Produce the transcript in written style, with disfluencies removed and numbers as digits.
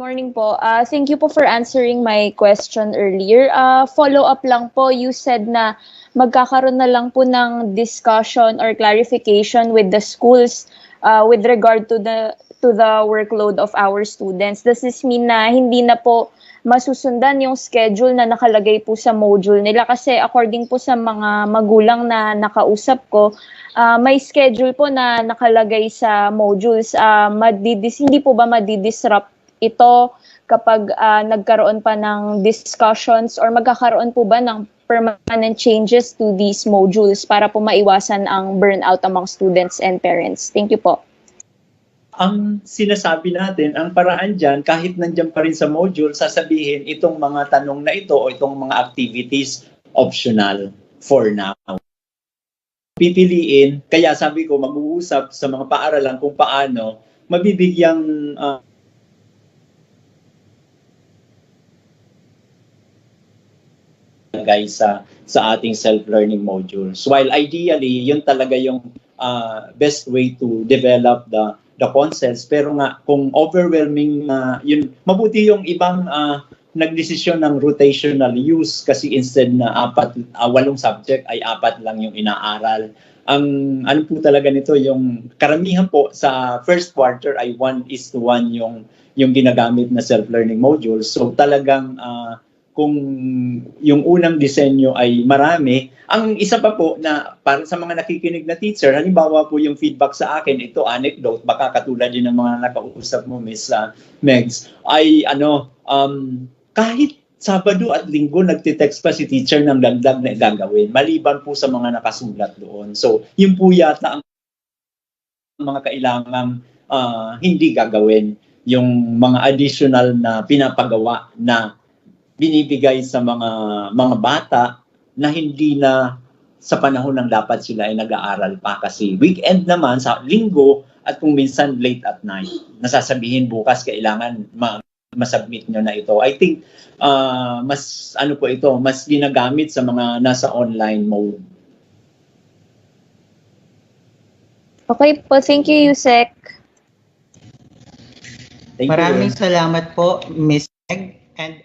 Morning po. Thank you po for answering my question earlier. Follow up lang po, you said na magkakaroon na lang po ng discussion or clarification with the schools with regard to the workload of our students. Does this mean na hindi na po masusundan yung schedule na nakalagay po sa module nila? Kasi according po sa mga magulang na nakausap ko, may schedule po na nakalagay sa modules. Hindi po ba madidisrupt ito kapag nagkaroon pa ng discussions or magkakaroon po ba ng permanent changes to these modules para po maiwasan ang burnout among students and parents? Thank you po. Ang sinasabi natin, ang paraan dyan, kahit nandyan pa rin sa module, sasabihin itong mga tanong na ito o itong mga activities optional for now. Pipiliin, kaya sabi ko mag-uusap sa mga paaralan kung paano mabibigyang guys sa ating self-learning modules. While ideally, yun talaga yung best way to develop the concepts, pero nga kung overwhelming yun, mabuti yung ibang nagdesisyon ng rotational use kasi instead na 8 subject ay 4 lang yung inaaral. Ang ano po talaga nito, yung karamihan po sa first quarter ay 1:1 yung ginagamit na self-learning modules. So talagang kung yung unang disenyo ay marami, ang isa pa po na para sa mga nakikinig na teacher, halimbawa po yung feedback sa akin, ito anecdote, baka katulad din ng mga nakausap mo, Miss Megs, ay kahit Sabado at Linggo nagtitext pa si teacher ng dagdag na gagawin, maliban po sa mga nakasulat doon. So, yun po yata ang mga kailangang hindi gagawin, yung mga additional na pinapagawa na binibigay sa mga bata na hindi na sa panahon ng dapat sila ay nag-aaral pa kasi weekend naman sa linggo at kung minsan late at night. Nasasabihin bukas kailangan masubmit nyo na ito. I think mas mas ginagamit sa mga nasa online mode. Okay po, thank you, Yusek. Maraming salamat po, Miss Meg. And